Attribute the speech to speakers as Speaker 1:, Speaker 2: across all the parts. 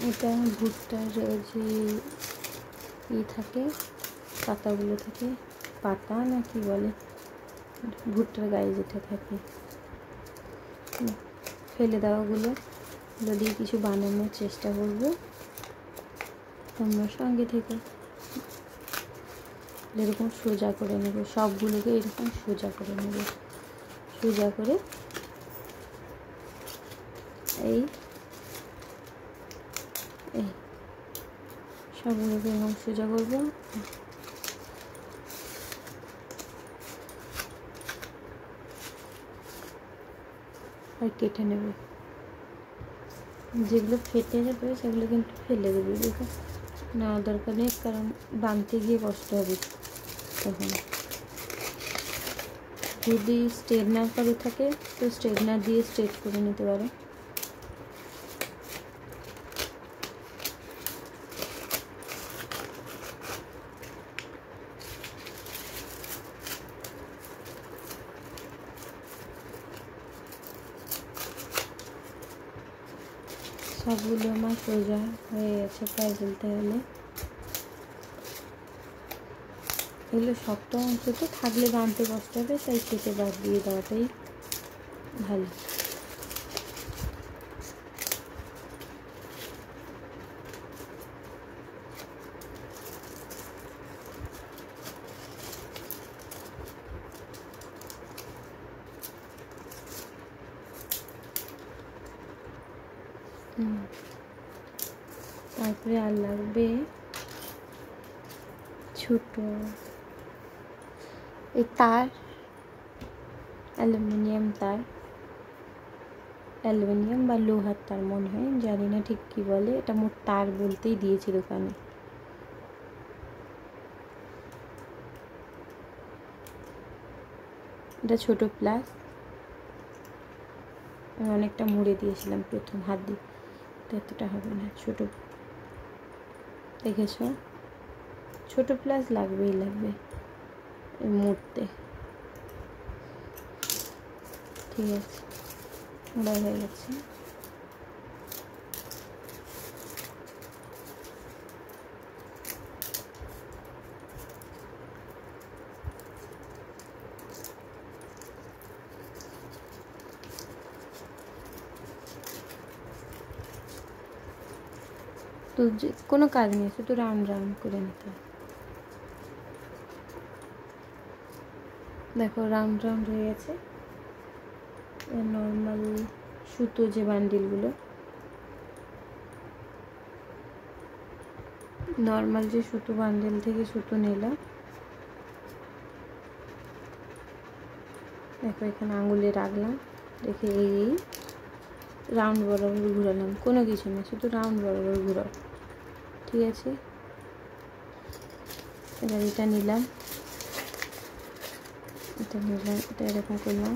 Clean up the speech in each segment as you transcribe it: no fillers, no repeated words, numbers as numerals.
Speaker 1: এটা ভুট্টার যে থাকে পাতাগুলো থাকে, পাতা না কি বলে, ভুট্টার গায়ে যেটা থাকে ফেলে দেওয়াগুলো দিয়ে কিছু বানানোর চেষ্টা করবো। তোমরা সঙ্গে থেকে এরকম সোজা করে নেব, সবগুলোকে এরকম সোজা করে নেব। সোজা করে এই এই সবগুলোকে এরকম সোজা করবো। আর কেটে নেব। যেগুলো ফেটে যাবে সেগুলো কিন্তু ফেলে দেবে, দেখো নেওয়া দরকার নেই, কারণ বাঁধতে গিয়ে কষ্ট হবে তখন। যদি স্ট্রেটনার করে থাকে তো স্ট্রেটনার দিয়ে স্ট্রেট করে নিতে পারো। সবগুলো আমার সোজা হয়ে গেছে প্রায় বলতে গেলে। এগুলো শক্ত অংশ তো থাকলে বাঁধতে কষ্ট হবে, তাই কেটে বাদ দিয়ে দেওয়াটাই ভালো। তারপরে আর লাগবে ছোটো এই তার, অ্যালুমিনিয়াম তার, অ্যালুমিনিয়াম বা লোহার তার মনে হয়, জানি না ঠিক কী বলে, এটা মোট তার বলতেই দিয়েছি দোকানে। এটা ছোটো প্লাস, আমি অনেকটা মুড়ে দিয়েছিলাম প্রথম হাত দিয়ে, এতটা হবে না। ছোটো দেখেছো, ছোটো প্লাস লাগবেই লাগবে মুড়তে। ঠিক আছে, মোড়া হয়ে গেছে। তো যে কোনো কাজ নেই, শুধু রাউন্ড রাউন্ড করে নিতে হবে। দেখো রাউন্ড রাউন্ড হয়ে গেছে। নর্মাল সুতো যে বান্ডিলগুলো, নর্মাল যে সুতো বান্ডিল থেকে সুতো নিলাম, দেখো এখানে আঙুলে রাখলাম, দেখে এই রাউন্ড বরাবর ঘুরালাম, কোনো কিছু না, শুধু রাউন্ড বরাবর ঘুরাও। ঠিক আছে, এবার এটা নিলাম, এটা নিলাম, এটা এরকম করলাম,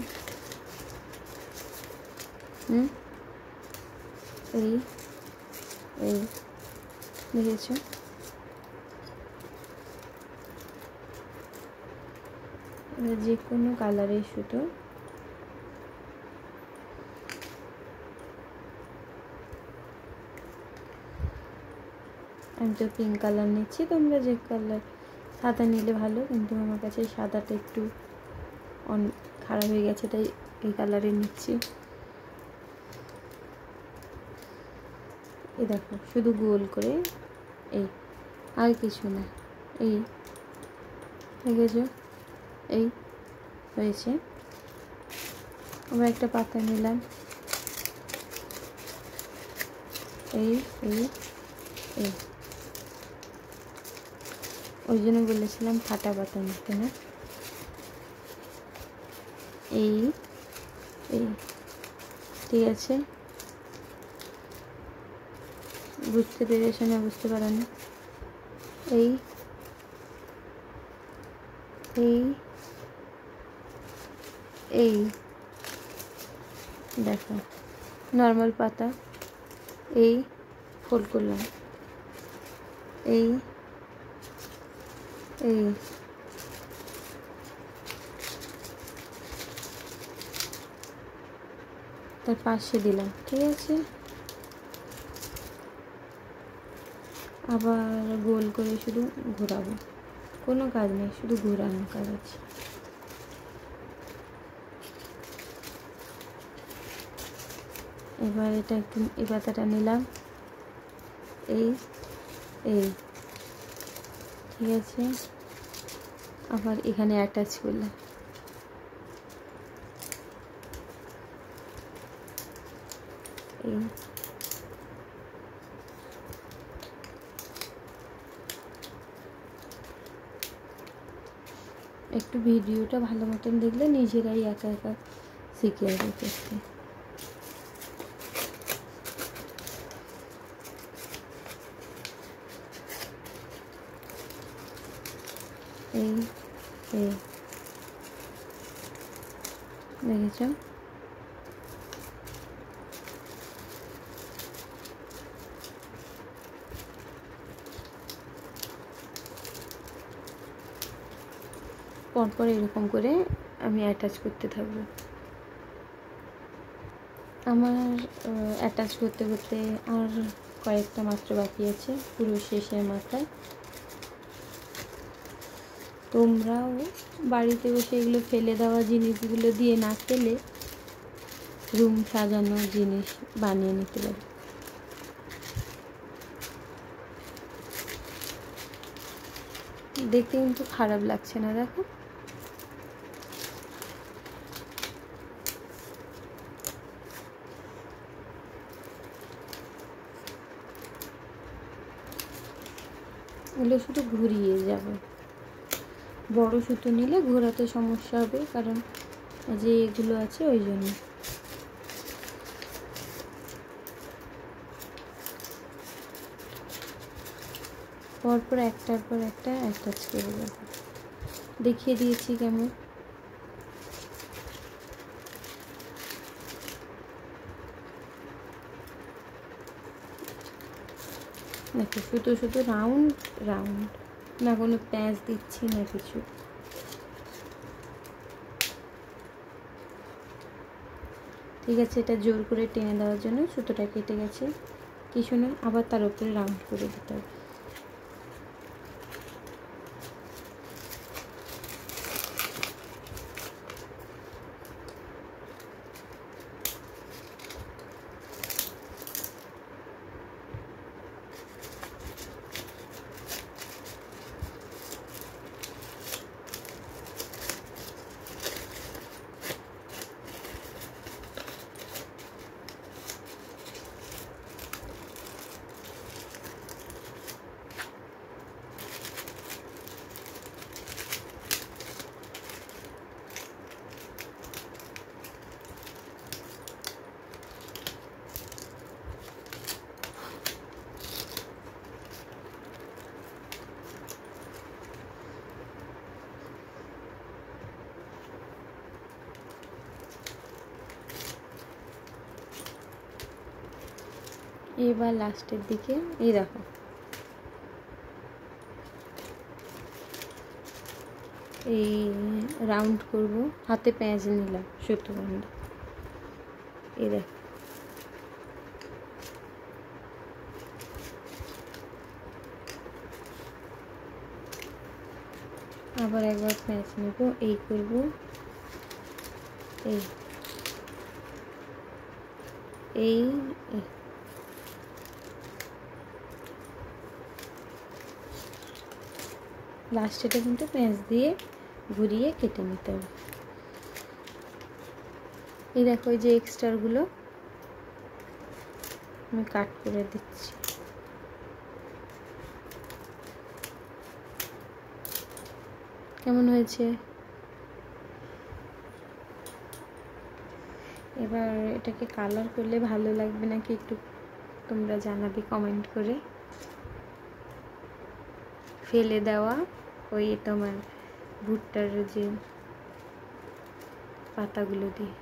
Speaker 1: এই এই দেখেছ, এবার যে কোনো কালারের সুতো আমি তো পিঙ্ক কালার নিচ্ছি, তোমরা যে কালার, সাদা নিলে ভালো, কিন্তু আমার কাছে সাদাটা একটু খারাপ হয়ে গেছে, তাই এই কালারে নিচ্ছি। এই দেখো শুধু গোল করে, এই আর কিছু না, এই দেখেছ, এই হয়েছে। আবার একটা পাতা নিলাম, এই এই এই, ওই জন্য বলেছিলাম ফাটা পাতা নিতে না। এই এই ঠিক আছে, বুঝতে পেরেছ না বুঝতে পারো না? এই এই এই দেখো নর্মাল পাতা, এই ফোল্ড করলাম, এই এই তার পাশে দিলাম। ঠিক আছে, আবার গোল করে শুধু ঘোরাবো, কোনো কাজ নেই, শুধু ঘোরানোর কাজ আছে। এবার এটা একটু এই পাতাটা নিলাম, এই এই ঠিক আছে। আবার এখানে অ্যাটাচ করলাম, এই একটু ভিডিওটা ভালো মতন দেখলে নিজেরাই একা একা শিখে যাবে করতে। এই এই দেখেছ? পরপর এরকম করে আমি অ্যাটাচ করতে থাকবো। আমার অ্যাটাচ করতে করতে আর কয়েকটা মাত্র বাকি আছে, পুরো শেষের মাথায়। তোমরাও বাড়িতে বসে এগুলো ফেলে দেওয়া জিনিসগুলো দিয়ে না খেলে রুম সাজানোর জিনিস বানিয়ে নিতে পারো। দেখতে কিন্তু খারাপ লাগছে না, দেখো। এগুলো শুধু ঘুরিয়ে যাবে। বড় সুতো নিলে ঘোরাতে সমস্যা হবে, কারণ যে এগুলো আছে ওই জন্য। পরপর একটার পর একটা অ্যাটাচ করে যাবে। দেখিয়ে দিয়েছি কেমন। দেখো শুধু শুধু রাউন্ড রাউন্ড, না কোনো প্যাঁচ দিচ্ছি না কিছু। ঠিক আছে, এটা জোর করে টেনে দেওয়ার জন্য সুতোটা কেটে গেছে, কিছু না, আবার তার উপরে রাউন্ড করে দিতে হবে। এবার লাস্টের দিকে এই দেখো, এই রাউন্ড করব, হাতে প্যাঁচ নিলাম সুতো বাঁধা, এই দেখো। আবার একবার প্যাঁচ নেব, এই করব, এই এই লাস্টেটা কিন্তু প্যাঁচ দিয়ে ঘুরিয়ে কেটে নিতে হবে। এই দেখো, এই যে এক্সট্রাগুলো আমি কাট করে দিচ্ছি। কেমন হয়েছে? এবার এটাকে কালার করলে ভালো লাগবে নাকি একটু তোমরা জানাবে কমেন্ট করে। ফেলে দেওয়া ওই তোমার ভুট্টার যে পাতাগুলো দিয়ে